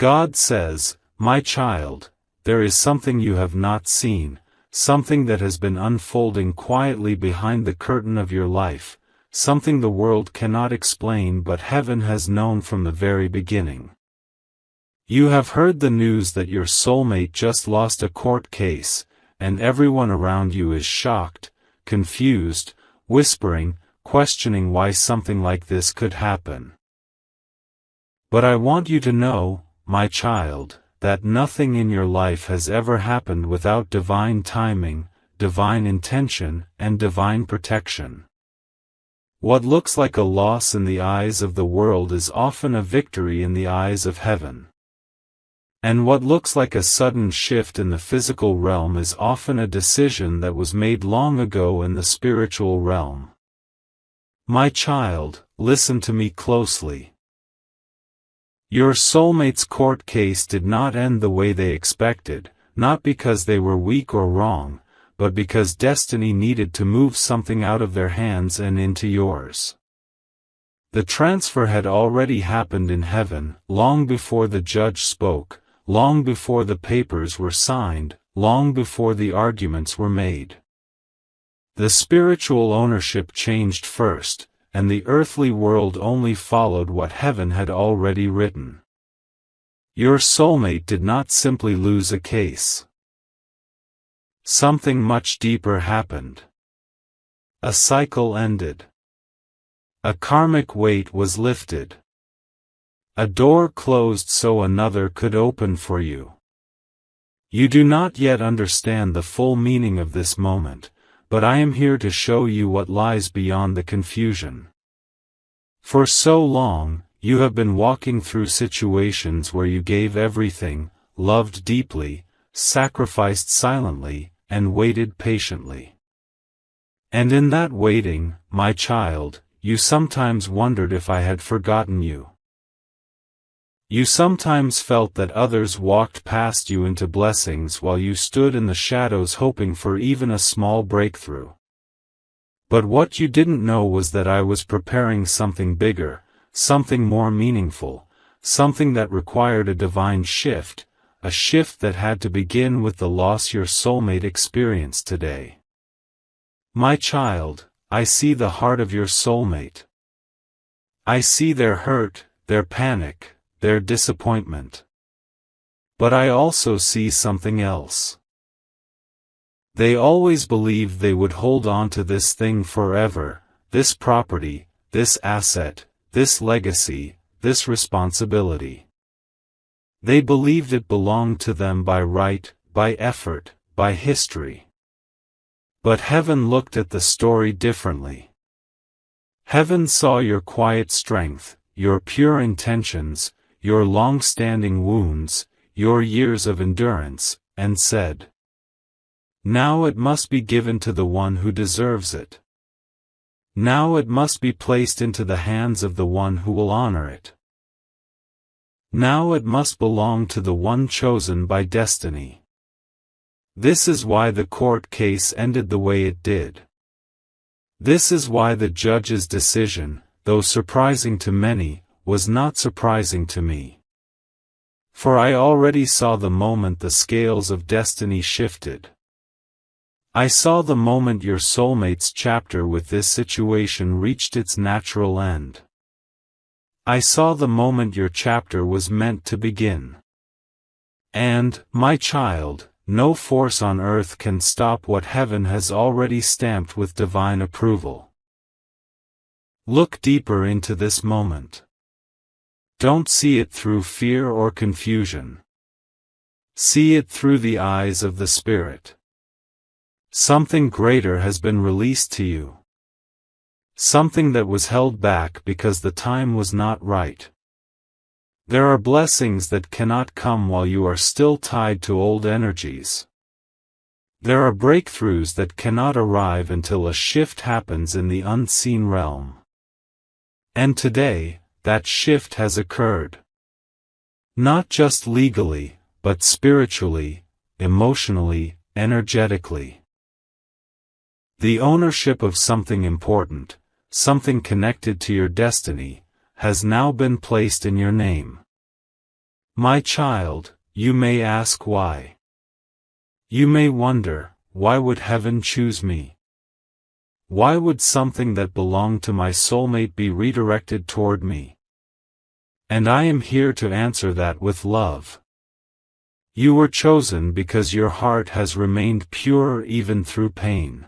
God says, "My child, there is something you have not seen, something that has been unfolding quietly behind the curtain of your life, something the world cannot explain but heaven has known from the very beginning. You have heard the news that your soulmate just lost a court case, and everyone around you is shocked, confused, whispering, questioning why something like this could happen. But I want you to know, my child, that nothing in your life has ever happened without divine timing, divine intention, and divine protection. What looks like a loss in the eyes of the world is often a victory in the eyes of heaven. And what looks like a sudden shift in the physical realm is often a decision that was made long ago in the spiritual realm. My child, listen to me closely. Your soulmate's court case did not end the way they expected, not because they were weak or wrong, but because destiny needed to move something out of their hands and into yours. The transfer had already happened in heaven, long before the judge spoke, long before the papers were signed, long before the arguments were made. The spiritual ownership changed first, and the earthly world only followed what heaven had already written. Your soulmate did not simply lose a case. Something much deeper happened. A cycle ended. A karmic weight was lifted. A door closed so another could open for you. You do not yet understand the full meaning of this moment, but I am here to show you what lies beyond the confusion. For so long, you have been walking through situations where you gave everything, loved deeply, sacrificed silently, and waited patiently. And in that waiting, my child, you sometimes wondered if I had forgotten you. You sometimes felt that others walked past you into blessings while you stood in the shadows hoping for even a small breakthrough. But what you didn't know was that I was preparing something bigger, something more meaningful, something that required a divine shift, a shift that had to begin with the loss your soulmate experienced today. My child, I see the heart of your soulmate. I see their hurt, their panic, their disappointment. But I also see something else. They always believed they would hold on to this thing forever, this property, this asset, this legacy, this responsibility. They believed it belonged to them by right, by effort, by history. But heaven looked at the story differently. Heaven saw your quiet strength, your pure intentions, your long-standing wounds, your years of endurance, and said, "Now it must be given to the one who deserves it. Now it must be placed into the hands of the one who will honor it. Now it must belong to the one chosen by destiny." This is why the court case ended the way it did. This is why the judge's decision, though surprising to many, was not surprising to me. For I already saw the moment the scales of destiny shifted. I saw the moment your soulmate's chapter with this situation reached its natural end. I saw the moment your chapter was meant to begin. And, my child, no force on earth can stop what heaven has already stamped with divine approval. Look deeper into this moment. Don't see it through fear or confusion. See it through the eyes of the Spirit. Something greater has been released to you. Something that was held back because the time was not right. There are blessings that cannot come while you are still tied to old energies. There are breakthroughs that cannot arrive until a shift happens in the unseen realm. And today, that shift has occurred. Not just legally, but spiritually, emotionally, energetically. The ownership of something important, something connected to your destiny, has now been placed in your name. My child, you may ask why. You may wonder, why would heaven choose me? Why would something that belonged to my soulmate be redirected toward me? And I am here to answer that with love. You were chosen because your heart has remained pure even through pain.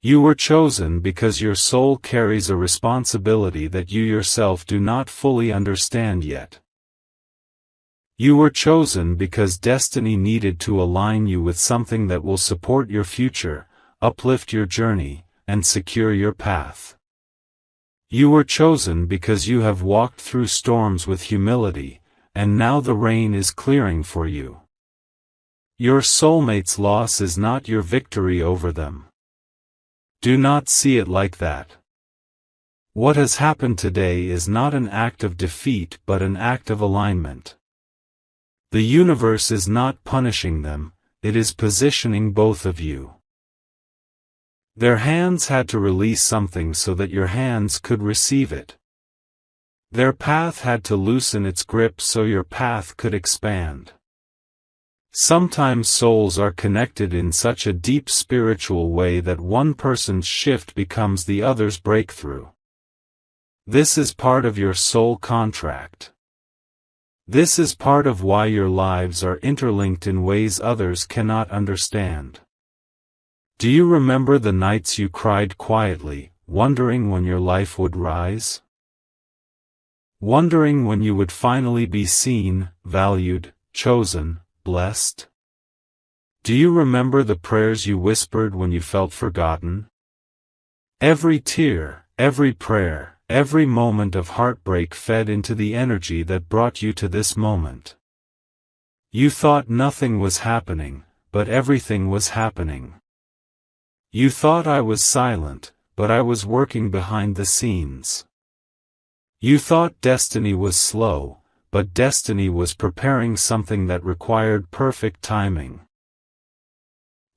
You were chosen because your soul carries a responsibility that you yourself do not fully understand yet. You were chosen because destiny needed to align you with something that will support your future, uplift your journey, and secure your path. You were chosen because you have walked through storms with humility, and now the rain is clearing for you. Your soulmate's loss is not your victory over them. Do not see it like that. What has happened today is not an act of defeat but an act of alignment. The universe is not punishing them, it is positioning both of you. Their hands had to release something so that your hands could receive it. Their path had to loosen its grip so your path could expand. Sometimes souls are connected in such a deep spiritual way that one person's shift becomes the other's breakthrough. This is part of your soul contract. This is part of why your lives are interlinked in ways others cannot understand. Do you remember the nights you cried quietly, wondering when your life would rise? Wondering when you would finally be seen, valued, chosen, blessed? Do you remember the prayers you whispered when you felt forgotten? Every tear, every prayer, every moment of heartbreak fed into the energy that brought you to this moment. You thought nothing was happening, but everything was happening. You thought I was silent, but I was working behind the scenes. You thought destiny was slow, but destiny was preparing something that required perfect timing.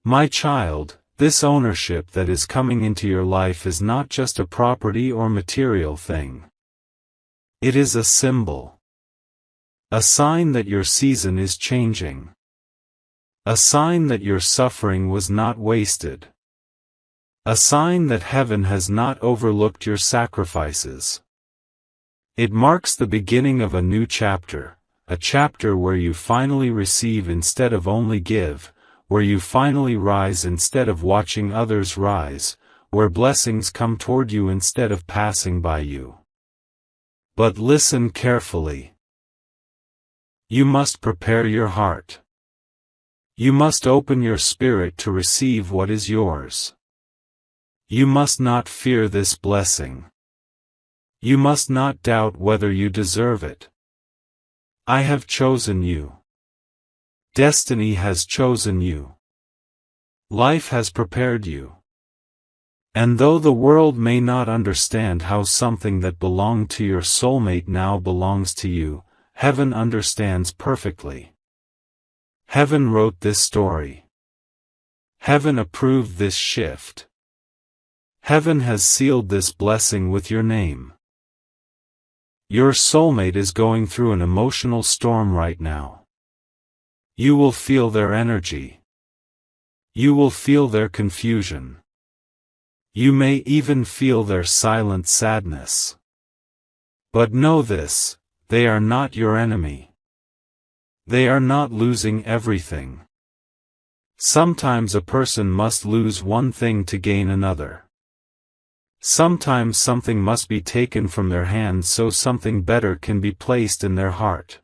My child, this ownership that is coming into your life is not just a property or material thing. It is a symbol. A sign that your season is changing. A sign that your suffering was not wasted. A sign that heaven has not overlooked your sacrifices. It marks the beginning of a new chapter, a chapter where you finally receive instead of only give, where you finally rise instead of watching others rise, where blessings come toward you instead of passing by you. But listen carefully. You must prepare your heart. You must open your spirit to receive what is yours. You must not fear this blessing. You must not doubt whether you deserve it. I have chosen you. Destiny has chosen you. Life has prepared you. And though the world may not understand how something that belonged to your soulmate now belongs to you, heaven understands perfectly. Heaven wrote this story. Heaven approved this shift. Heaven has sealed this blessing with your name. Your soulmate is going through an emotional storm right now. You will feel their energy. You will feel their confusion. You may even feel their silent sadness. But know this, they are not your enemy. They are not losing everything. Sometimes a person must lose one thing to gain another. Sometimes something must be taken from their hands so something better can be placed in their heart.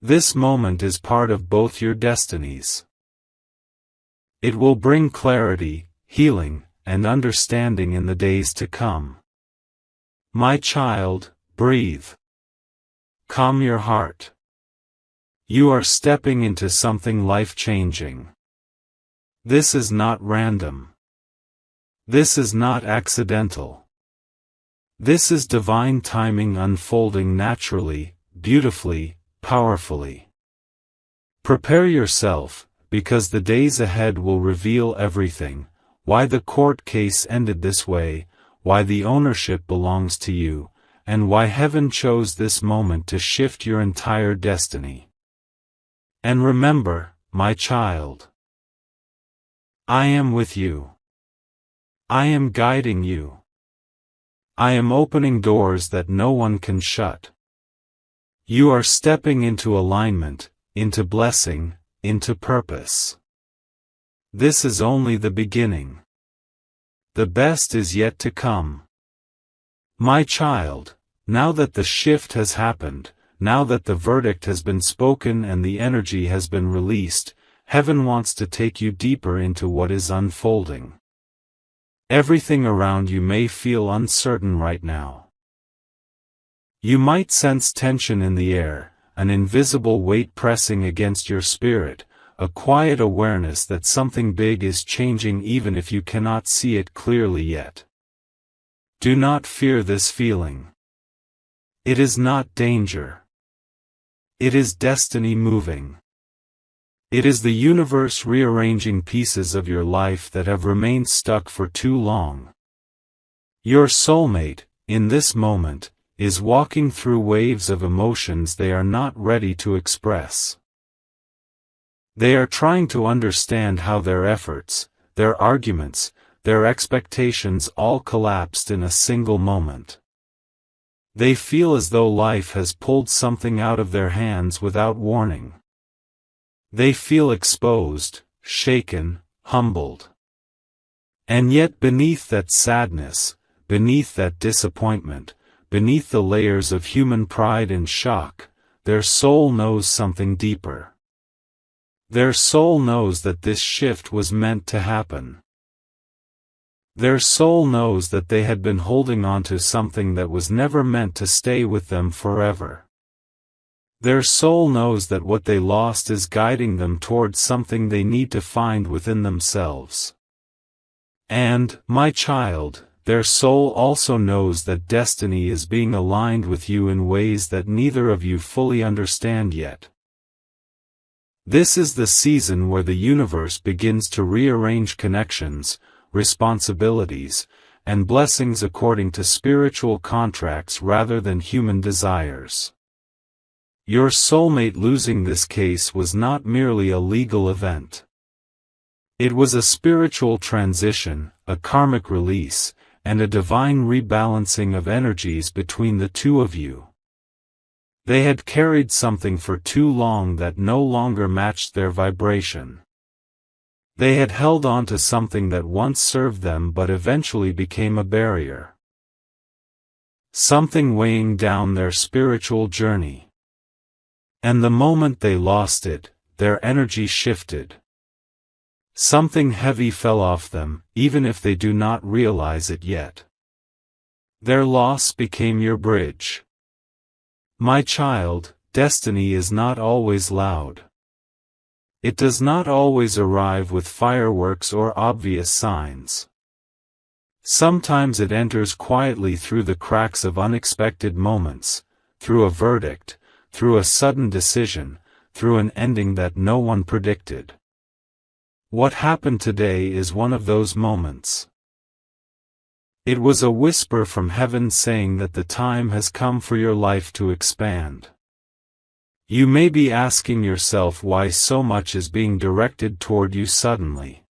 This moment is part of both your destinies. It will bring clarity, healing, and understanding in the days to come. My child, breathe. Calm your heart. You are stepping into something life-changing. This is not random. This is not accidental. This is divine timing unfolding naturally, beautifully, powerfully. Prepare yourself, because the days ahead will reveal everything, why the court case ended this way, why the ownership belongs to you, and why heaven chose this moment to shift your entire destiny. And remember, my child, I am with you. I am guiding you. I am opening doors that no one can shut. You are stepping into alignment, into blessing, into purpose. This is only the beginning. The best is yet to come. My child, now that the shift has happened, now that the verdict has been spoken and the energy has been released, heaven wants to take you deeper into what is unfolding. Everything around you may feel uncertain right now. You might sense tension in the air, an invisible weight pressing against your spirit, a quiet awareness that something big is changing even if you cannot see it clearly yet. Do not fear this feeling. It is not danger. It is destiny moving. It is the universe rearranging pieces of your life that have remained stuck for too long. Your soulmate, in this moment, is walking through waves of emotions they are not ready to express. They are trying to understand how their efforts, their arguments, their expectations all collapsed in a single moment. They feel as though life has pulled something out of their hands without warning. They feel exposed, shaken, humbled. And yet beneath that sadness, beneath that disappointment, beneath the layers of human pride and shock, their soul knows something deeper. Their soul knows that this shift was meant to happen. Their soul knows that they had been holding on to something that was never meant to stay with them forever. Their soul knows that what they lost is guiding them towards something they need to find within themselves. And, my child, their soul also knows that destiny is being aligned with you in ways that neither of you fully understand yet. This is the season where the universe begins to rearrange connections, responsibilities, and blessings according to spiritual contracts rather than human desires. Your soulmate losing this case was not merely a legal event. It was a spiritual transition, a karmic release, and a divine rebalancing of energies between the two of you. They had carried something for too long that no longer matched their vibration. They had held on to something that once served them but eventually became a barrier. Something weighing down their spiritual journey. And the moment they lost it, their energy shifted. Something heavy fell off them, even if they do not realize it yet. Their loss became your bridge. My child, destiny is not always loud. It does not always arrive with fireworks or obvious signs. Sometimes it enters quietly through the cracks of unexpected moments, through a verdict, through a sudden decision, through an ending that no one predicted. What happened today is one of those moments. It was a whisper from heaven saying that the time has come for your life to expand. You may be asking yourself why so much is being directed toward you suddenly.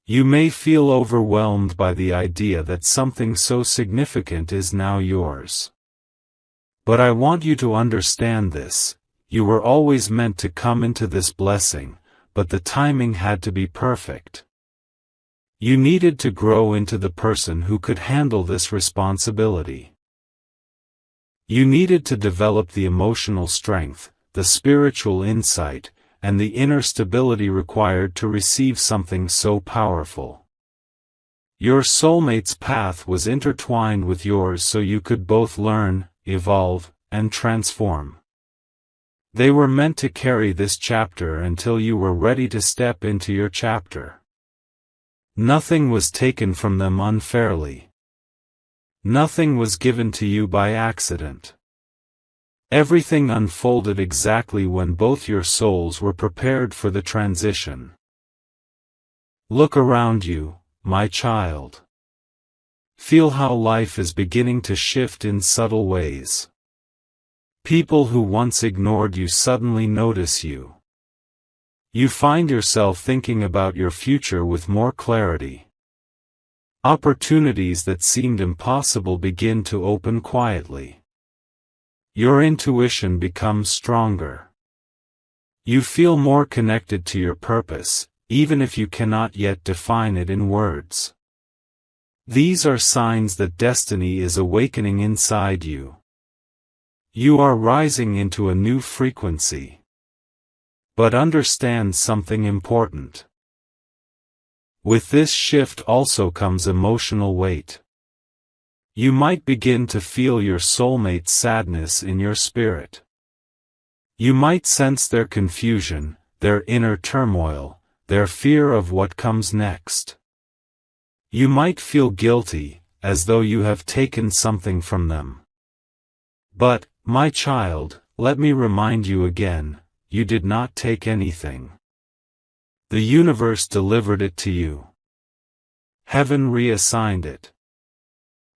You may feel overwhelmed by the idea that something so significant is now yours. But I want you to understand this: you were always meant to come into this blessing, but the timing had to be perfect. You needed to grow into the person who could handle this responsibility. You needed to develop the emotional strength, the spiritual insight, and the inner stability required to receive something so powerful. Your soulmate's path was intertwined with yours so you could both learn, evolve, and transform. They were meant to carry this chapter until you were ready to step into your chapter. Nothing was taken from them unfairly. Nothing was given to you by accident. Everything unfolded exactly when both your souls were prepared for the transition. Look around you, my child. Feel how life is beginning to shift in subtle ways. People who once ignored you suddenly notice you. You find yourself thinking about your future with more clarity. Opportunities that seemed impossible begin to open quietly. Your intuition becomes stronger. You feel more connected to your purpose, even if you cannot yet define it in words. These are signs that destiny is awakening inside you. You are rising into a new frequency. But understand something important. With this shift also comes emotional weight. You might begin to feel your soulmate's sadness in your spirit. You might sense their confusion, their inner turmoil, their fear of what comes next. You might feel guilty, as though you have taken something from them. But, my child, let me remind you again, you did not take anything. The universe delivered it to you. Heaven reassigned it.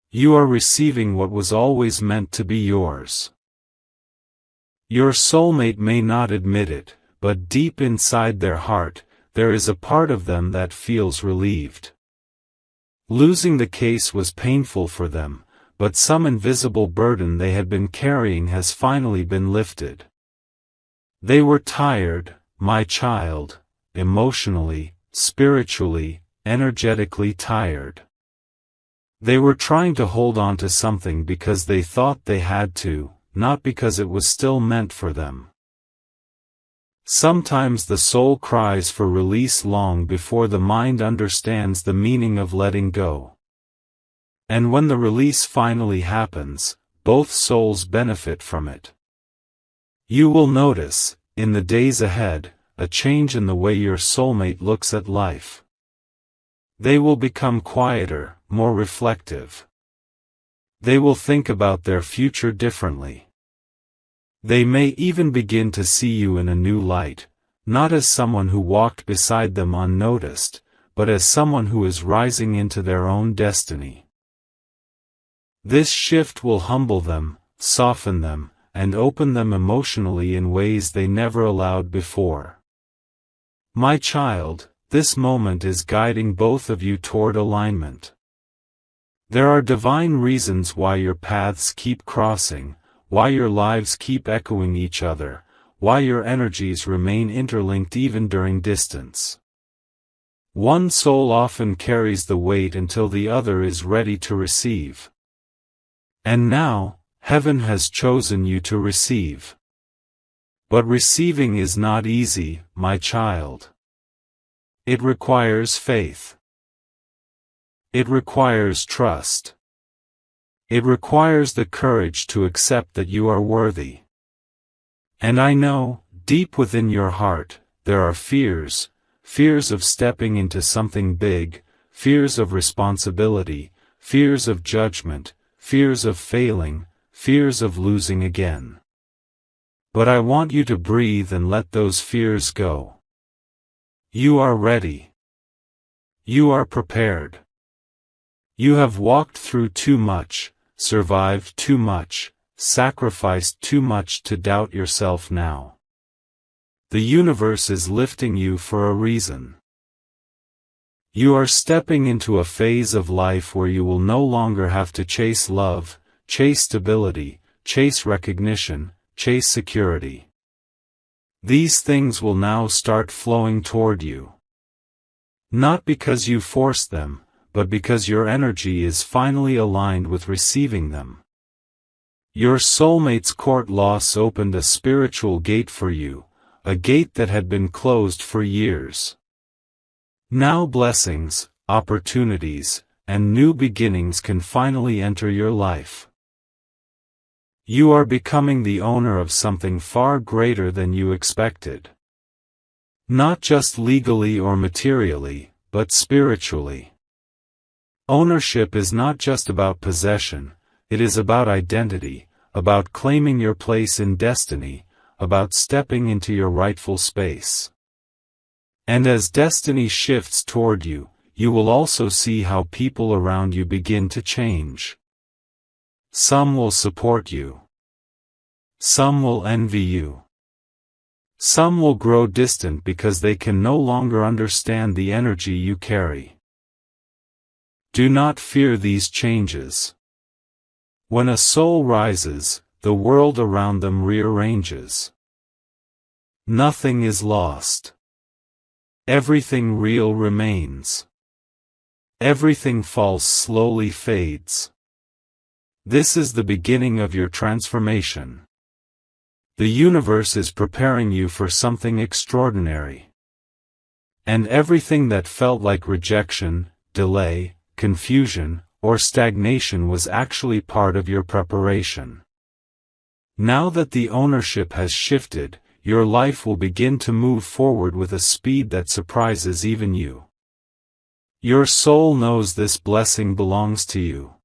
You are receiving what was always meant to be yours. Your soulmate may not admit it, but deep inside their heart, there is a part of them that feels relieved. Losing the case was painful for them, but some invisible burden they had been carrying has finally been lifted. They were tired, my child, emotionally, spiritually, energetically tired. They were trying to hold on to something because they thought they had to, not because it was still meant for them. Sometimes the soul cries for release long before the mind understands the meaning of letting go. And when the release finally happens, both souls benefit from it. You will notice, in the days ahead, a change in the way your soulmate looks at life. They will become quieter, more reflective. They will think about their future differently. They may even begin to see you in a new light, not as someone who walked beside them unnoticed, but as someone who is rising into their own destiny. This shift will humble them, soften them, and open them emotionally in ways they never allowed before. My child, this moment is guiding both of you toward alignment. There are divine reasons why your paths keep crossing, why your lives keep echoing each other, why your energies remain interlinked even during distance. One soul often carries the weight until the other is ready to receive. And now, heaven has chosen you to receive. But receiving is not easy, my child. It requires faith. It requires trust. It requires the courage to accept that you are worthy. And I know, deep within your heart, there are fears, fears of stepping into something big, fears of responsibility, fears of judgment, fears of failing, fears of losing again. But I want you to breathe and let those fears go. You are ready. You are prepared. You have walked through too much, survived too much, sacrificed too much to doubt yourself now. The universe is lifting you for a reason. You are stepping into a phase of life where you will no longer have to chase love, chase stability, chase recognition, chase security. These things will now start flowing toward you. Not because you forced them, but because your energy is finally aligned with receiving them. Your soulmate's court loss opened a spiritual gate for you, a gate that had been closed for years. Now blessings, opportunities, and new beginnings can finally enter your life. You are becoming the owner of something far greater than you expected. Not just legally or materially, but spiritually. Ownership is not just about possession, it is about identity, about claiming your place in destiny, about stepping into your rightful space. And as destiny shifts toward you, you will also see how people around you begin to change. Some will support you. Some will envy you. Some will grow distant because they can no longer understand the energy you carry. Do not fear these changes. When a soul rises, the world around them rearranges. Nothing is lost. Everything real remains. Everything false slowly fades. This is the beginning of your transformation. The universe is preparing you for something extraordinary. And everything that felt like rejection, delay, confusion, or stagnation was actually part of your preparation. Now that the ownership has shifted, your life will begin to move forward with a speed that surprises even you. Your soul knows this blessing belongs to you.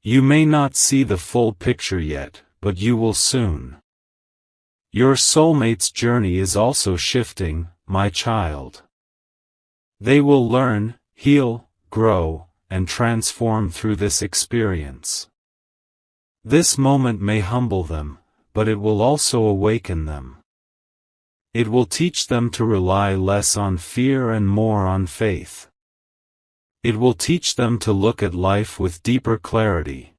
You may not see the full picture yet, but you will soon. Your soulmate's journey is also shifting, my child. They will learn, heal, grow, and transform through this experience. This moment may humble them, but it will also awaken them. It will teach them to rely less on fear and more on faith. It will teach them to look at life with deeper clarity.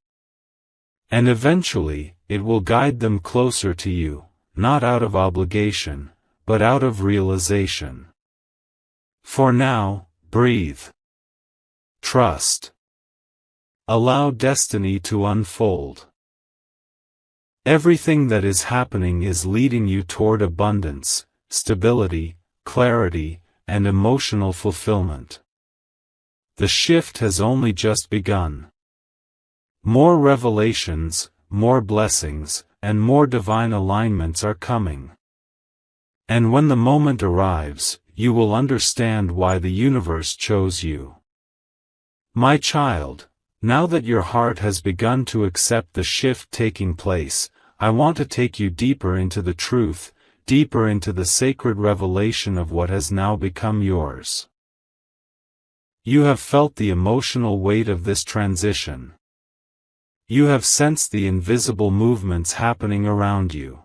And eventually, it will guide them closer to you, not out of obligation, but out of realization. For now, breathe. Trust. Allow destiny to unfold. Everything that is happening is leading you toward abundance, stability, clarity, and emotional fulfillment. The shift has only just begun. More revelations, more blessings, and more divine alignments are coming. And when the moment arrives, you will understand why the universe chose you. My child, now that your heart has begun to accept the shift taking place, I want to take you deeper into the truth, deeper into the sacred revelation of what has now become yours. You have felt the emotional weight of this transition. You have sensed the invisible movements happening around you.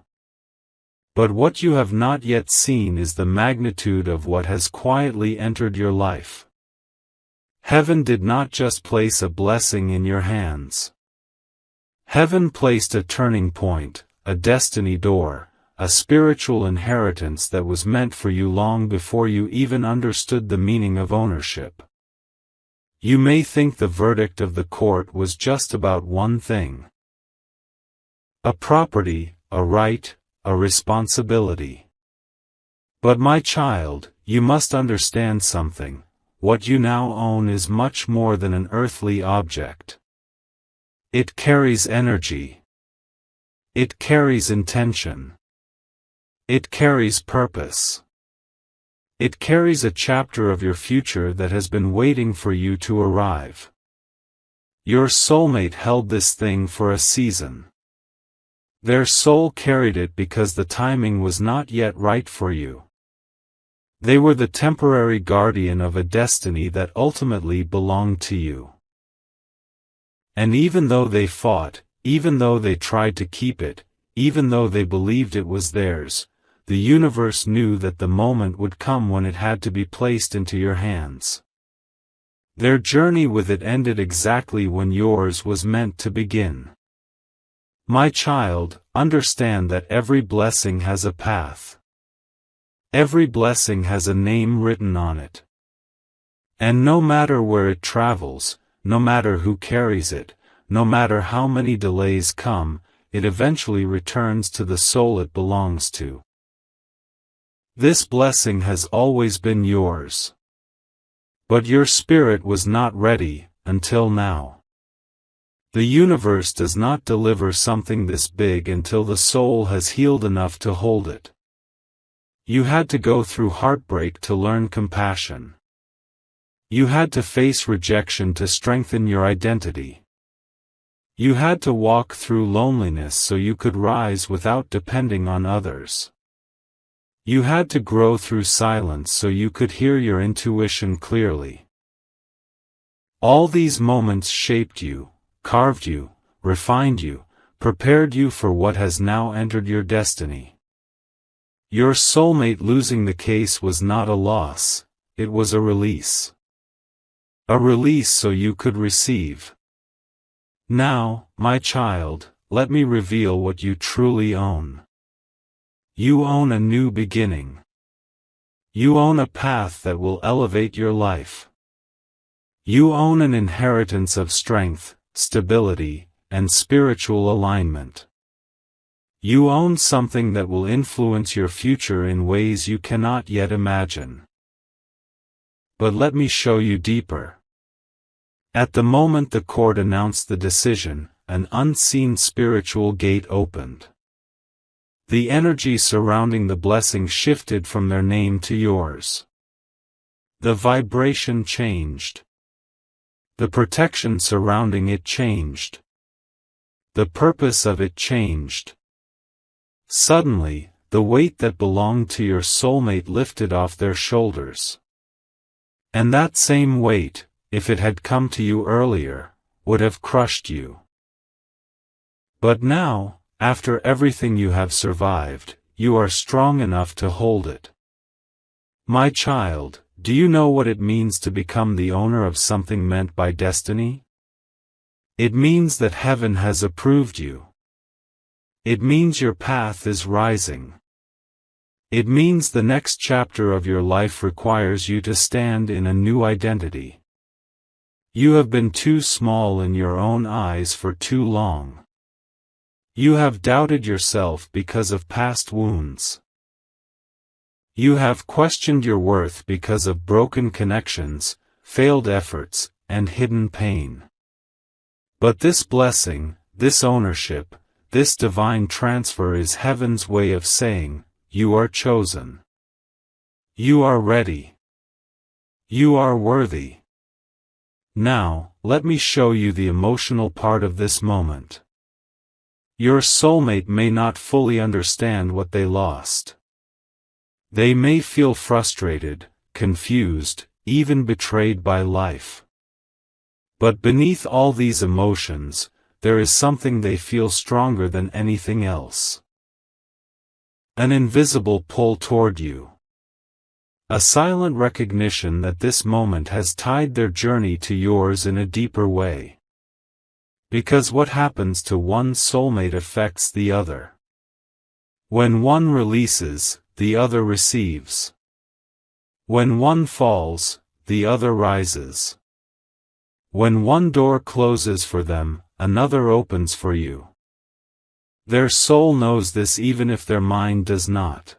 But what you have not yet seen is the magnitude of what has quietly entered your life. Heaven did not just place a blessing in your hands. Heaven placed a turning point, a destiny door, a spiritual inheritance that was meant for you long before you even understood the meaning of ownership. You may think the verdict of the court was just about one thing. A property, a right, a responsibility. But my child, you must understand something. What you now own is much more than an earthly object. It carries energy. It carries intention. It carries purpose. It carries a chapter of your future that has been waiting for you to arrive. Your soulmate held this thing for a season. Their soul carried it because the timing was not yet right for you. They were the temporary guardian of a destiny that ultimately belonged to you. And even though they fought, even though they tried to keep it, even though they believed it was theirs, the universe knew that the moment would come when it had to be placed into your hands. Their journey with it ended exactly when yours was meant to begin. My child, understand that every blessing has a path. Every blessing has a name written on it. And no matter where it travels, no matter who carries it, no matter how many delays come, it eventually returns to the soul it belongs to. This blessing has always been yours. But your spirit was not ready, until now. The universe does not deliver something this big until the soul has healed enough to hold it. You had to go through heartbreak to learn compassion. You had to face rejection to strengthen your identity. You had to walk through loneliness so you could rise without depending on others. You had to grow through silence so you could hear your intuition clearly. All these moments shaped you, carved you, refined you, prepared you for what has now entered your destiny. Your soulmate losing the case was not a loss, it was a release. A release so you could receive. Now, my child, let me reveal what you truly own. You own a new beginning. You own a path that will elevate your life. You own an inheritance of strength, stability, and spiritual alignment. You own something that will influence your future in ways you cannot yet imagine. But let me show you deeper. At the moment the court announced the decision, an unseen spiritual gate opened. The energy surrounding the blessing shifted from their name to yours. The vibration changed. The protection surrounding it changed. The purpose of it changed. Suddenly, the weight that belonged to your soulmate lifted off their shoulders. And that same weight, if it had come to you earlier, would have crushed you. But now, after everything you have survived, you are strong enough to hold it. My child, do you know what it means to become the owner of something meant by destiny? It means that heaven has approved you. It means your path is rising. It means the next chapter of your life requires you to stand in a new identity. You have been too small in your own eyes for too long. You have doubted yourself because of past wounds. You have questioned your worth because of broken connections, failed efforts, and hidden pain. But this blessing, this ownership, this divine transfer is heaven's way of saying, you are chosen. You are ready. You are worthy. Now, let me show you the emotional part of this moment. Your soulmate may not fully understand what they lost. They may feel frustrated, confused, even betrayed by life. But beneath all these emotions, there is something they feel stronger than anything else. An invisible pull toward you. A silent recognition that this moment has tied their journey to yours in a deeper way. Because what happens to one soulmate affects the other. When one releases, the other receives. When one falls, the other rises. When one door closes for them, another opens for you. Their soul knows this even if their mind does not.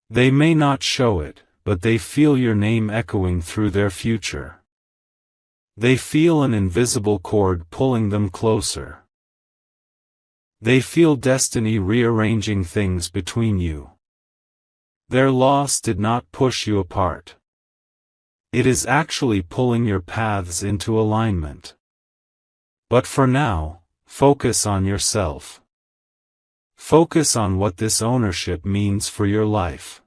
They may not show it, but they feel your name echoing through their future. They feel an invisible cord pulling them closer. They feel destiny rearranging things between you. Their loss did not push you apart. It is actually pulling your paths into alignment. But for now, focus on yourself. Focus on what this ownership means for your life.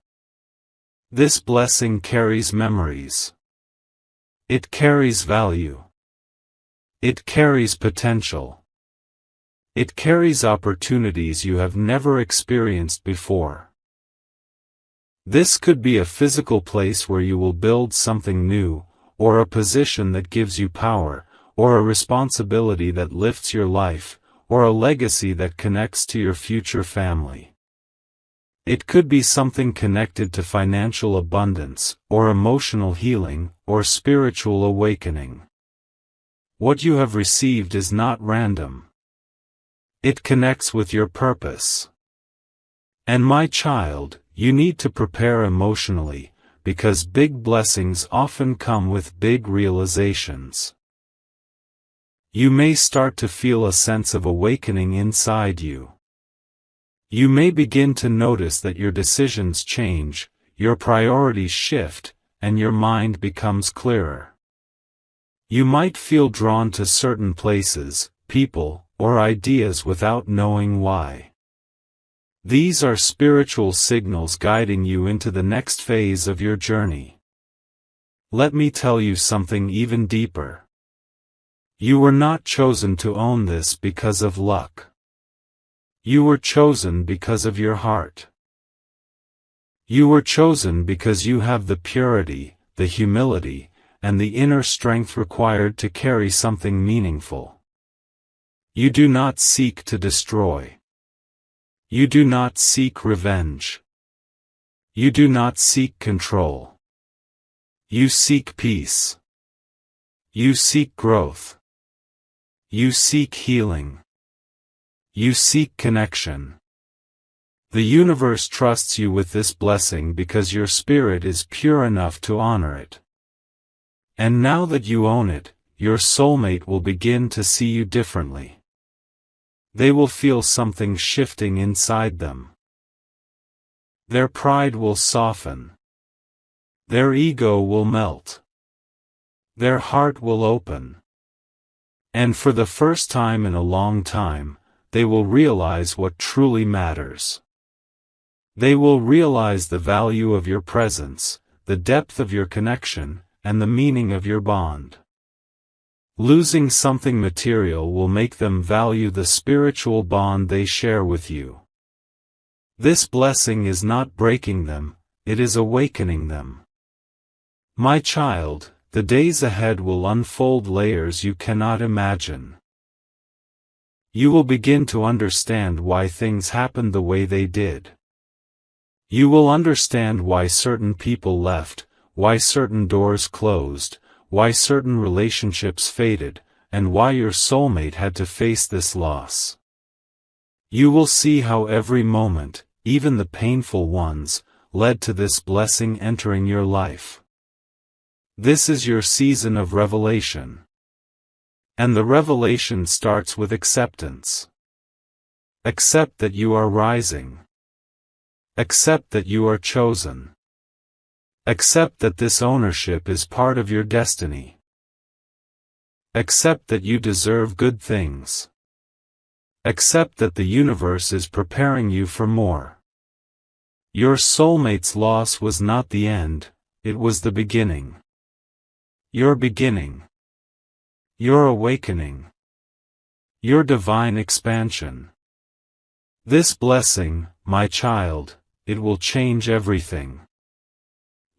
This blessing carries memories. It carries value. It carries potential. It carries opportunities you have never experienced before. This could be a physical place where you will build something new, or a position that gives you power, or a responsibility that lifts your life, or a legacy that connects to your future family. It could be something connected to financial abundance, or emotional healing, or spiritual awakening. What you have received is not random. It connects with your purpose. And my child, you need to prepare emotionally, because big blessings often come with big realizations. You may start to feel a sense of awakening inside you. You may begin to notice that your decisions change, your priorities shift, and your mind becomes clearer. You might feel drawn to certain places, people, or ideas without knowing why. These are spiritual signals guiding you into the next phase of your journey. Let me tell you something even deeper. You were not chosen to own this because of luck. You were chosen because of your heart. You were chosen because you have the purity, the humility, and the inner strength required to carry something meaningful. You do not seek to destroy. You do not seek revenge. You do not seek control. You seek peace. You seek growth. You seek healing. You seek connection. The universe trusts you with this blessing because your spirit is pure enough to honor it. And now that you own it, your soulmate will begin to see you differently. They will feel something shifting inside them. Their pride will soften. Their ego will melt. Their heart will open. And for the first time in a long time, they will realize what truly matters. They will realize the value of your presence, the depth of your connection, and the meaning of your bond. Losing something material will make them value the spiritual bond they share with you. This blessing is not breaking them, it is awakening them. My child, the days ahead will unfold layers you cannot imagine. You will begin to understand why things happened the way they did. You will understand why certain people left, why certain doors closed, why certain relationships faded, and why your soulmate had to face this loss. You will see how every moment, even the painful ones, led to this blessing entering your life. This is your season of revelation. And the revelation starts with acceptance. Accept that you are rising. Accept that you are chosen. Accept that this ownership is part of your destiny. Accept that you deserve good things. Accept that the universe is preparing you for more. Your soulmate's loss was not the end, it was the beginning. Your beginning. Your awakening. Your divine expansion. This blessing, my child, it will change everything.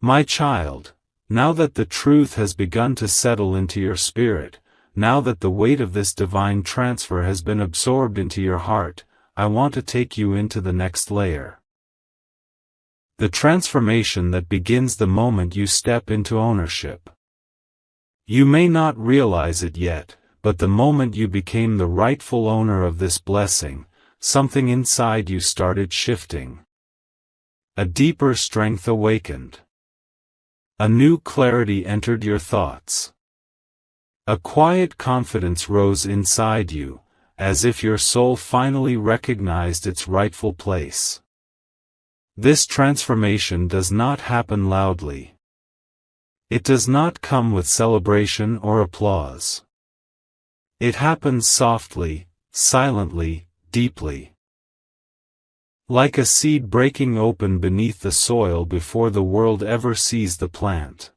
My child, now that the truth has begun to settle into your spirit, now that the weight of this divine transfer has been absorbed into your heart, I want to take you into the next layer. The transformation that begins the moment you step into ownership. You may not realize it yet, but the moment you became the rightful owner of this blessing, something inside you started shifting. A deeper strength awakened. A new clarity entered your thoughts. A quiet confidence rose inside you, as if your soul finally recognized its rightful place. This transformation does not happen loudly. It does not come with celebration or applause. It happens softly, silently, deeply. Like a seed breaking open beneath the soil before the world ever sees the plant.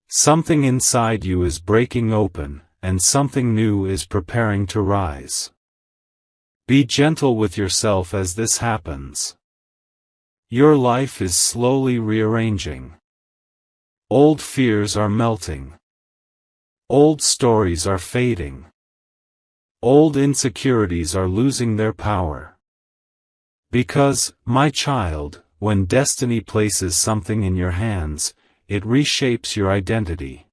Something inside you is breaking open, and something new is preparing to rise. Be gentle with yourself as this happens. Your life is slowly rearranging. Old fears are melting. Old stories are fading. Old insecurities are losing their power. Because, my child, when destiny places something in your hands, it reshapes your identity.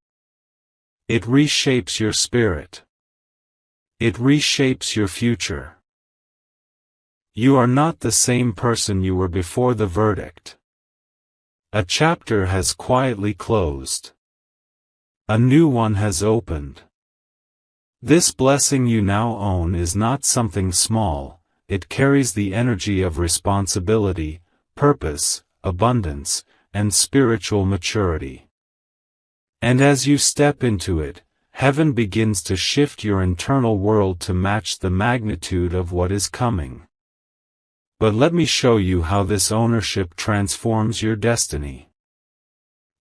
It reshapes your spirit. It reshapes your future. You are not the same person you were before the verdict. A chapter has quietly closed. A new one has opened. This blessing you now own is not something small. It carries the energy of responsibility, purpose, abundance, and spiritual maturity. And as you step into it, heaven begins to shift your internal world to match the magnitude of what is coming. But let me show you how this ownership transforms your destiny.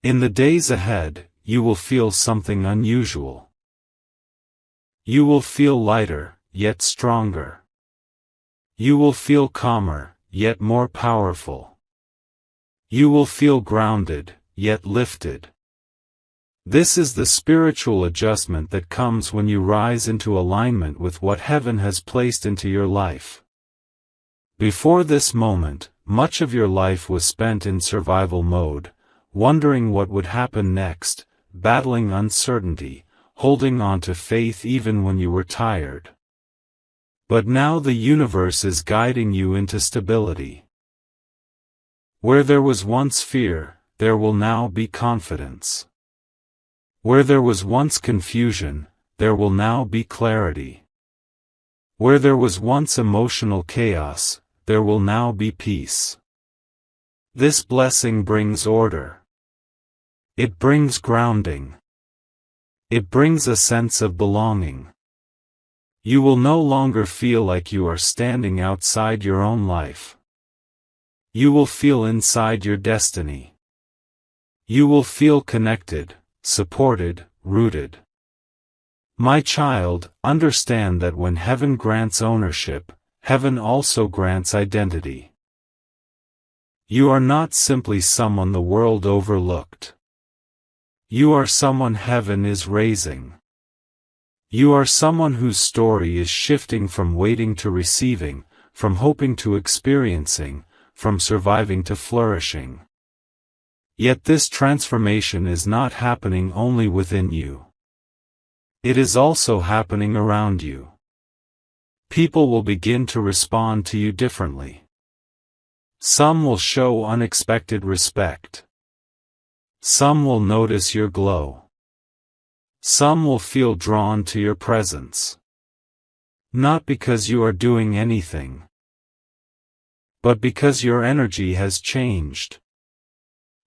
In the days ahead, you will feel something unusual. You will feel lighter, yet stronger. You will feel calmer, yet more powerful. You will feel grounded, yet lifted. This is the spiritual adjustment that comes when you rise into alignment with what heaven has placed into your life. Before this moment, much of your life was spent in survival mode, wondering what would happen next, battling uncertainty, holding on to faith even when you were tired. But now the universe is guiding you into stability. Where there was once fear, there will now be confidence. Where there was once confusion, there will now be clarity. Where there was once emotional chaos, there will now be peace. This blessing brings order. It brings grounding. It brings a sense of belonging. You will no longer feel like you are standing outside your own life. You will feel inside your destiny. You will feel connected, supported, rooted. My child, understand that when heaven grants ownership, heaven also grants identity. You are not simply someone the world overlooked. You are someone heaven is raising. You are someone whose story is shifting from waiting to receiving, from hoping to experiencing, from surviving to flourishing. Yet this transformation is not happening only within you. It is also happening around you. People will begin to respond to you differently. Some will show unexpected respect. Some will notice your glow. Some will feel drawn to your presence. Not because you are doing anything, but because your energy has changed.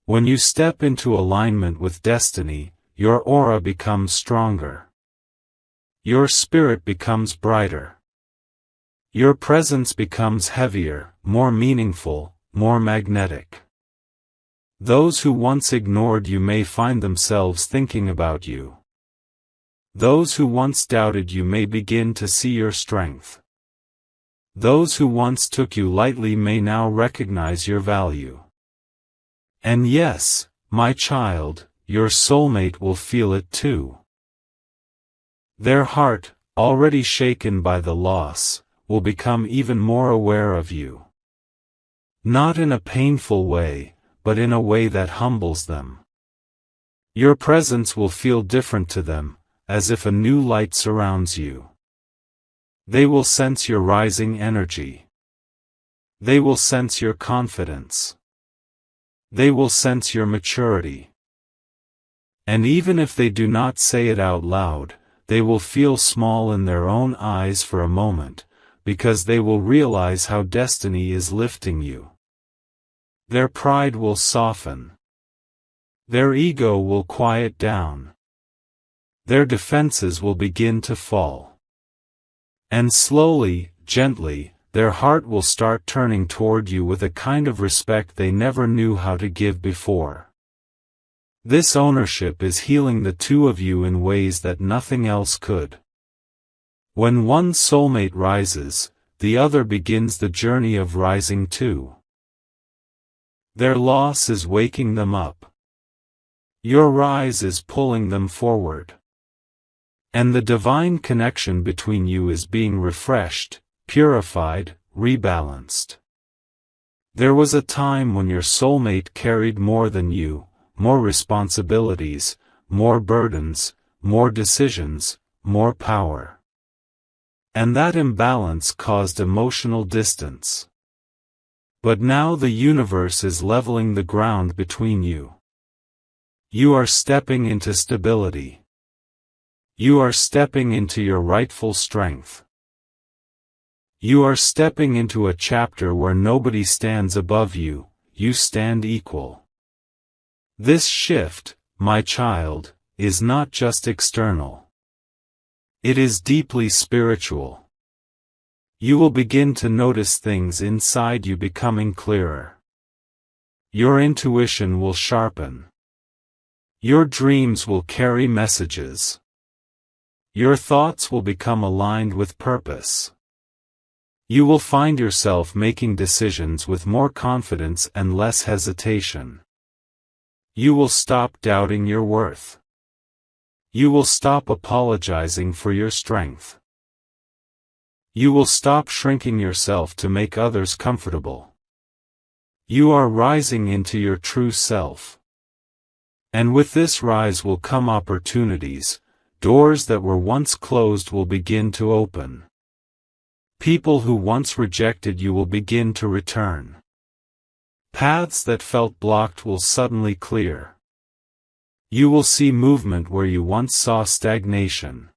When you step into alignment with destiny, your aura becomes stronger. Your spirit becomes brighter. Your presence becomes heavier, more meaningful, more magnetic. Those who once ignored you may find themselves thinking about you. Those who once doubted you may begin to see your strength. Those who once took you lightly may now recognize your value. And yes, my child, your soulmate will feel it too. Their heart, already shaken by the loss, will become even more aware of you. Not in a painful way, but in a way that humbles them. Your presence will feel different to them, as if a new light surrounds you. They will sense your rising energy. They will sense your confidence. They will sense your maturity. And even if they do not say it out loud, they will feel small in their own eyes for a moment, because they will realize how destiny is lifting you. Their pride will soften. Their ego will quiet down. Their defenses will begin to fall. And slowly, gently, their heart will start turning toward you with a kind of respect they never knew how to give before. This ownership is healing the two of you in ways that nothing else could. When one soulmate rises, the other begins the journey of rising too. Their loss is waking them up. Your rise is pulling them forward. And the divine connection between you is being refreshed, purified, rebalanced. There was a time when your soulmate carried more than you, more responsibilities, more burdens, more decisions, more power. And that imbalance caused emotional distance. But now the universe is leveling the ground between you. You are stepping into stability. You are stepping into your rightful strength. You are stepping into a chapter where nobody stands above you, you stand equal. This shift, my child, is not just external. It is deeply spiritual. You will begin to notice things inside you becoming clearer. Your intuition will sharpen. Your dreams will carry messages. Your thoughts will become aligned with purpose. You will find yourself making decisions with more confidence and less hesitation. You will stop doubting your worth. You will stop apologizing for your strength. You will stop shrinking yourself to make others comfortable. You are rising into your true self. And with this rise will come opportunities. Doors that were once closed will begin to open. People who once rejected you will begin to return. Paths that felt blocked will suddenly clear. You will see movement where you once saw stagnation.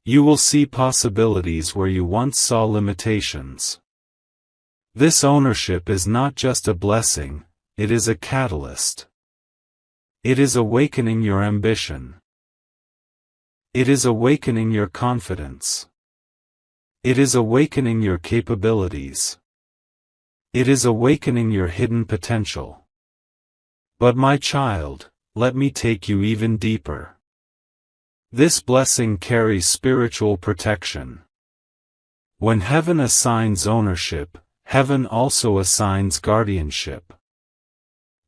You will see possibilities where you once saw limitations. This ownership is not just a blessing, it is a catalyst. It is awakening your ambition. It is awakening your confidence. It is awakening your capabilities. It is awakening your hidden potential. But my child, let me take you even deeper. This blessing carries spiritual protection. When heaven assigns ownership, heaven also assigns guardianship.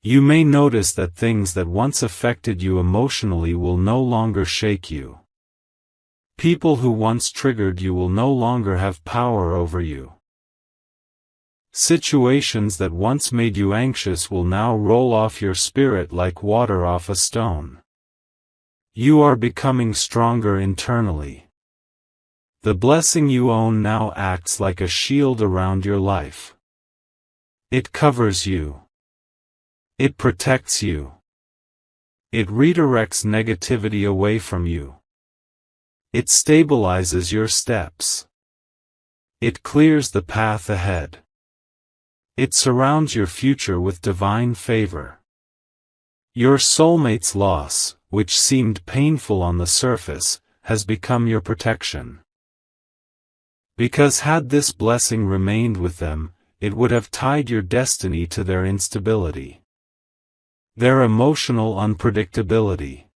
You may notice that things that once affected you emotionally will no longer shake you. People who once triggered you will no longer have power over you. Situations that once made you anxious will now roll off your spirit like water off a stone. You are becoming stronger internally. The blessing you own now acts like a shield around your life. It covers you. It protects you. It redirects negativity away from you. It stabilizes your steps. It clears the path ahead. It surrounds your future with divine favor. Your soulmate's loss, which seemed painful on the surface, has become your protection. Because had this blessing remained with them, it would have tied your destiny to their instability. Their emotional unpredictability.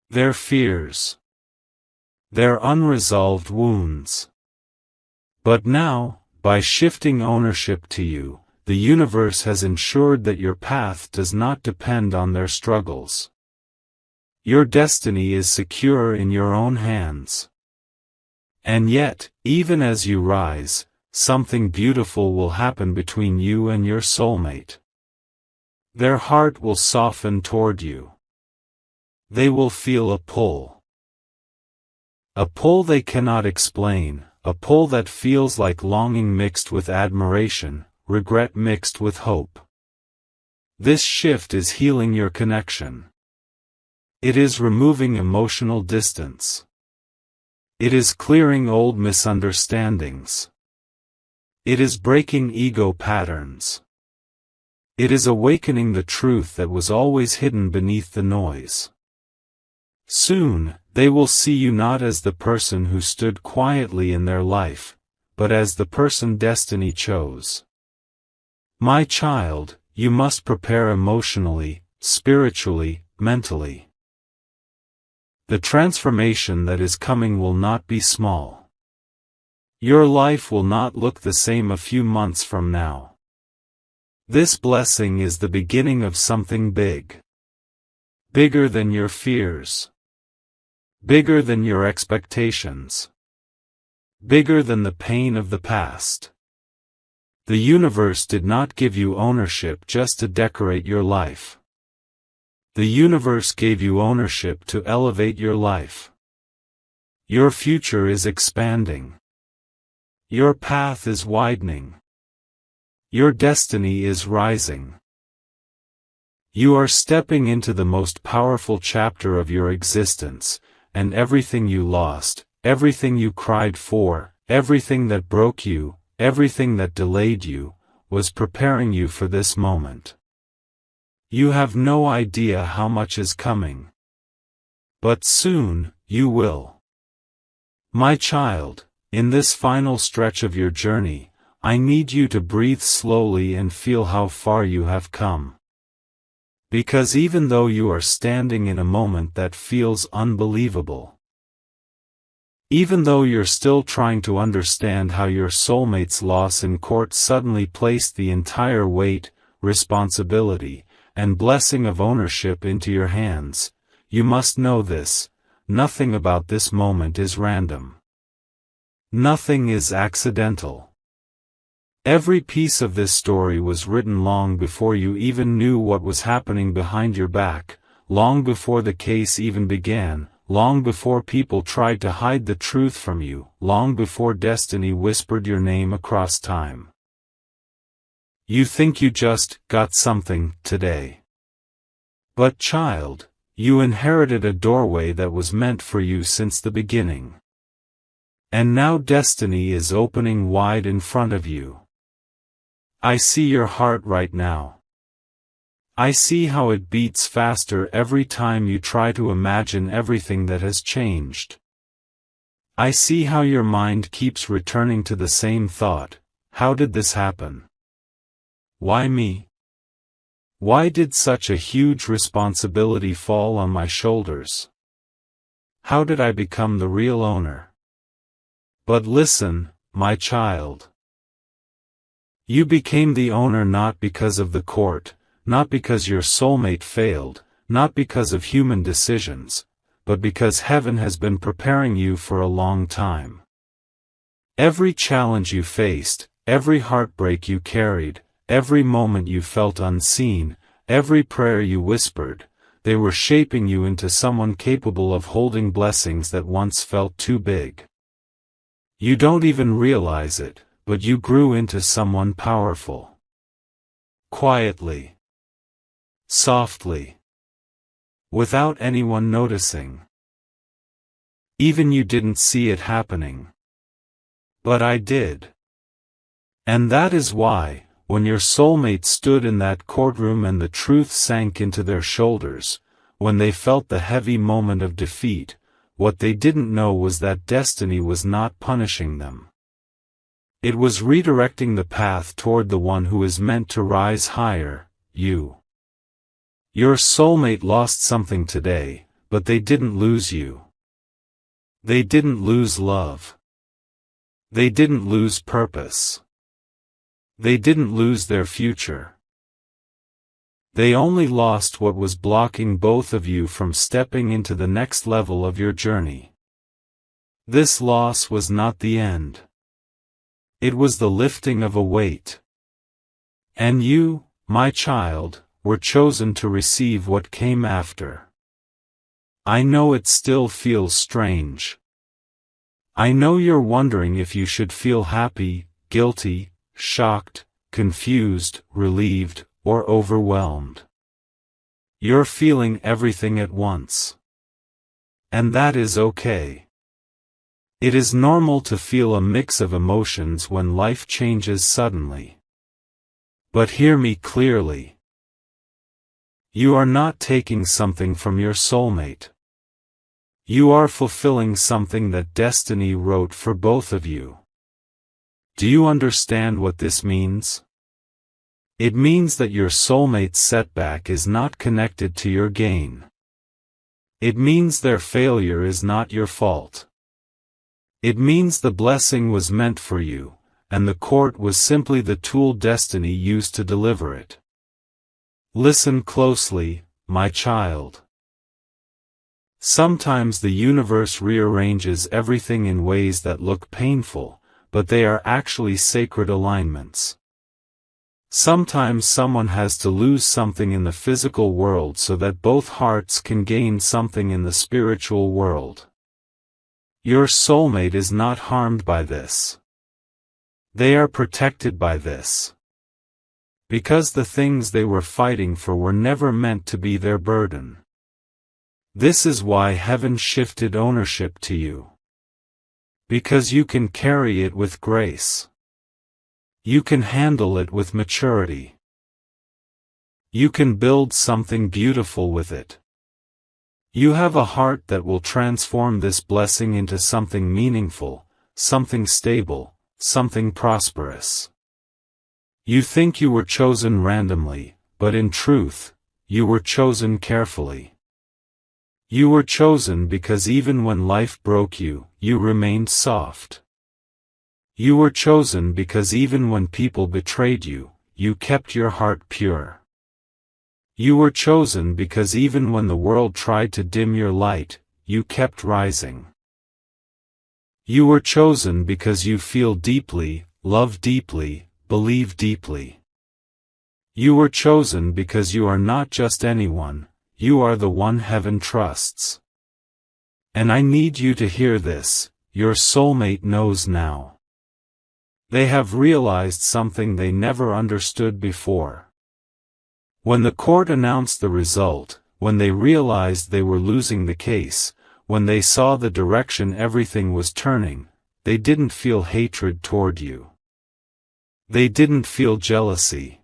Their fears. Their unresolved wounds. But now, by shifting ownership to you, the universe has ensured that your path does not depend on their struggles. Your destiny is secure in your own hands. And yet, even as you rise, something beautiful will happen between you and your soulmate. Their heart will soften toward you. They will feel a pull. A pull they cannot explain, a pull that feels like longing mixed with admiration, regret mixed with hope. This shift is healing your connection. It is removing emotional distance. It is clearing old misunderstandings. It is breaking ego patterns. It is awakening the truth that was always hidden beneath the noise. Soon, they will see you not as the person who stood quietly in their life, but as the person destiny chose. My child, you must prepare emotionally, spiritually, mentally. The transformation that is coming will not be small. Your life will not look the same a few months from now. This blessing is the beginning of something big. Bigger than your fears. Bigger than your expectations. Bigger than the pain of the past. The universe did not give you ownership just to decorate your life. The universe gave you ownership to elevate your life. Your future is expanding. Your path is widening. Your destiny is rising. You are stepping into the most powerful chapter of your existence, and everything you lost, everything you cried for, everything that broke you, everything that delayed you, was preparing you for this moment. You have no idea how much is coming. But soon, you will. My child, In this final stretch of your journey, I need you to breathe slowly and feel how far you have come. Because even though you are standing in a moment that feels unbelievable, even though you're still trying to understand how your soulmate's loss in court suddenly placed the entire weight, responsibility, and blessing of ownership into your hands, you must know this: nothing about this moment is random. Nothing is accidental. Every piece of this story was written long before you even knew what was happening behind your back, long before the case even began, long before people tried to hide the truth from you, long before destiny whispered your name across time. You think you just got something today. But child, you inherited a doorway that was meant for you since the beginning. And now destiny is opening wide in front of you. I see your heart right now. I see how it beats faster every time you try to imagine everything that has changed. I see how your mind keeps returning to the same thought: how did this happen? Why me? Why did such a huge responsibility fall on my shoulders? How did I become the real owner? But listen, my child. You became the owner not because of the court, not because your soulmate failed, not because of human decisions, but because heaven has been preparing you for a long time. Every challenge you faced, every heartbreak you carried, every moment you felt unseen, every prayer you whispered, they were shaping you into someone capable of holding blessings that once felt too big. You don't even realize it, but you grew into someone powerful. Quietly. Softly. Without anyone noticing. Even you didn't see it happening. But I did. And that is why, when your soulmate stood in that courtroom and the truth sank into their shoulders, when they felt the heavy moment of defeat, what they didn't know was that destiny was not punishing them. It was redirecting the path toward the one who is meant to rise higher, you. Your soulmate lost something today, but they didn't lose you. They didn't lose love. They didn't lose purpose. They didn't lose their future. They only lost what was blocking both of you from stepping into the next level of your journey. This loss was not the end. It was the lifting of a weight. And you, my child, were chosen to receive what came after. I know it still feels strange. I know you're wondering if you should feel happy, guilty, shocked, confused, relieved, or overwhelmed. You're feeling everything at once. And that is okay. It is normal to feel a mix of emotions when life changes suddenly. But hear me clearly. You are not taking something from your soulmate. You are fulfilling something that destiny wrote for both of you. Do you understand what this means? It means that your soulmate's setback is not connected to your gain. It means their failure is not your fault. It means the blessing was meant for you, and the court was simply the tool destiny used to deliver it. Listen closely, my child. Sometimes the universe rearranges everything in ways that look painful, but they are actually sacred alignments. Sometimes someone has to lose something in the physical world so that both hearts can gain something in the spiritual world. Your soulmate is not harmed by this. They are protected by this. Because the things they were fighting for were never meant to be their burden. This is why heaven shifted ownership to you. Because you can carry it with grace. You can handle it with maturity. You can build something beautiful with it. You have a heart that will transform this blessing into something meaningful, something stable, something prosperous. You think you were chosen randomly, but in truth, you were chosen carefully. You were chosen because even when life broke you, you remained soft. You were chosen because even when people betrayed you, you kept your heart pure. You were chosen because even when the world tried to dim your light, you kept rising. You were chosen because you feel deeply, love deeply, believe deeply. You were chosen because you are not just anyone, you are the one heaven trusts. And I need you to hear this, your soulmate knows now. They have realized something they never understood before. When the court announced the result, when they realized they were losing the case, when they saw the direction everything was turning, they didn't feel hatred toward you. They didn't feel jealousy.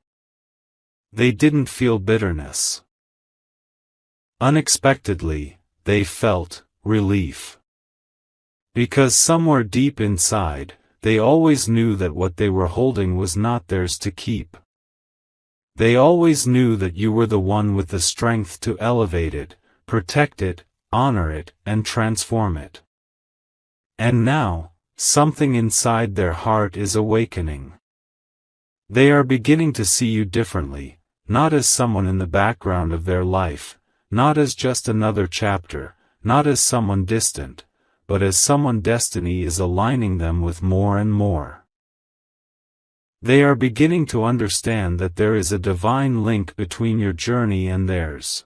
They didn't feel bitterness. Unexpectedly, they felt relief. Because somewhere deep inside, they always knew that what they were holding was not theirs to keep. They always knew that you were the one with the strength to elevate it, protect it, honor it, and transform it. And now, something inside their heart is awakening. They are beginning to see you differently, not as someone in the background of their life, not as just another chapter, not as someone distant, but as someone destiny is aligning them with more and more. They are beginning to understand that there is a divine link between your journey and theirs.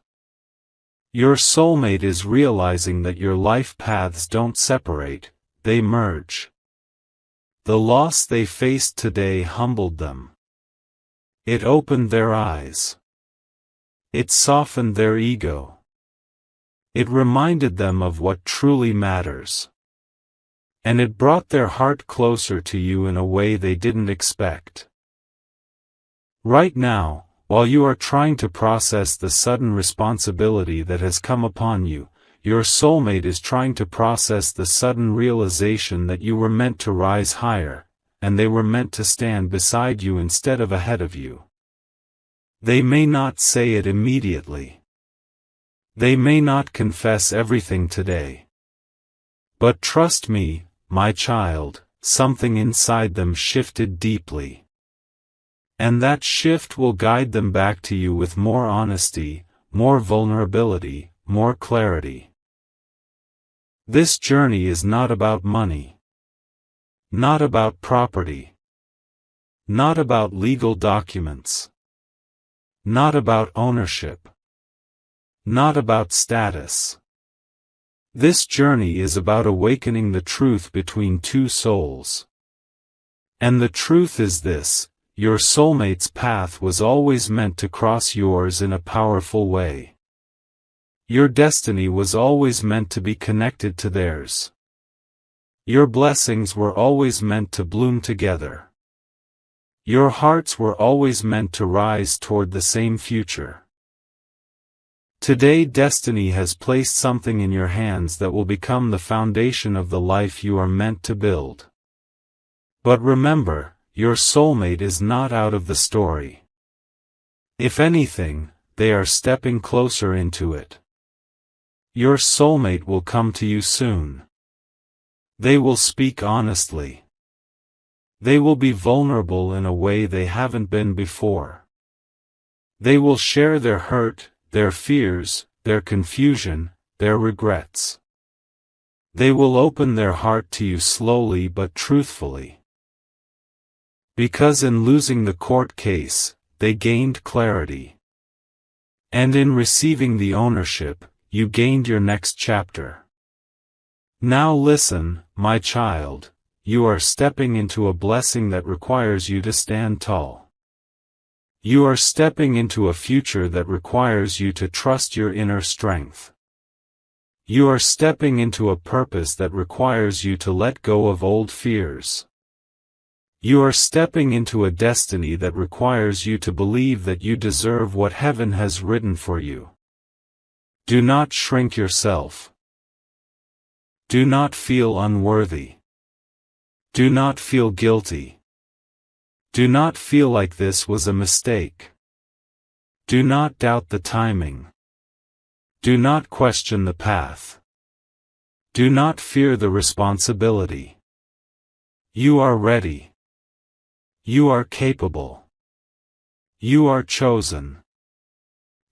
Your soulmate is realizing that your life paths don't separate, they merge. The loss they faced today humbled them. It opened their eyes. It softened their ego. It reminded them of what truly matters. And it brought their heart closer to you in a way they didn't expect. Right now, while you are trying to process the sudden responsibility that has come upon you, your soulmate is trying to process the sudden realization that you were meant to rise higher, and they were meant to stand beside you instead of ahead of you. They may not say it immediately. They may not confess everything today. But trust me, my child, something inside them shifted deeply. And that shift will guide them back to you with more honesty, more vulnerability, more clarity. This journey is not about money. Not about property. Not about legal documents. Not about ownership. Not about status. This journey is about awakening the truth between two souls. And the truth is this: your soulmate's path was always meant to cross yours in a powerful way. Your destiny was always meant to be connected to theirs. Your blessings were always meant to bloom together. Your hearts were always meant to rise toward the same future. Today destiny has placed something in your hands that will become the foundation of the life you are meant to build. But remember, your soulmate is not out of the story. If anything, they are stepping closer into it. Your soulmate will come to you soon. They will speak honestly. They will be vulnerable in a way they haven't been before. They will share their hurt, their fears, their confusion, their regrets. They will open their heart to you slowly but truthfully. Because in losing the court case, they gained clarity. And in receiving the ownership, you gained your next chapter. Now listen, my child, you are stepping into a blessing that requires you to stand tall. You are stepping into a future that requires you to trust your inner strength. You are stepping into a purpose that requires you to let go of old fears. You are stepping into a destiny that requires you to believe that you deserve what heaven has written for you. Do not shrink yourself. Do not feel unworthy. Do not feel guilty. Do not feel like this was a mistake. Do not doubt the timing. Do not question the path. Do not fear the responsibility. You are ready. You are capable. You are chosen.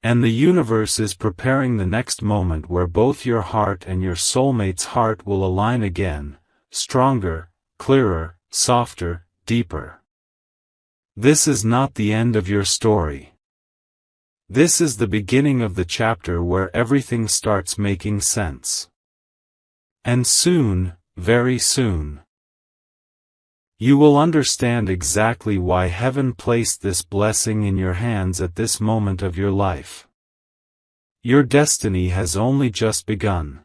And the universe is preparing the next moment where both your heart and your soulmate's heart will align again, stronger, clearer, softer, deeper. This is not the end of your story. This is the beginning of the chapter where everything starts making sense. And soon, very soon, you will understand exactly why heaven placed this blessing in your hands at this moment of your life. Your destiny has only just begun.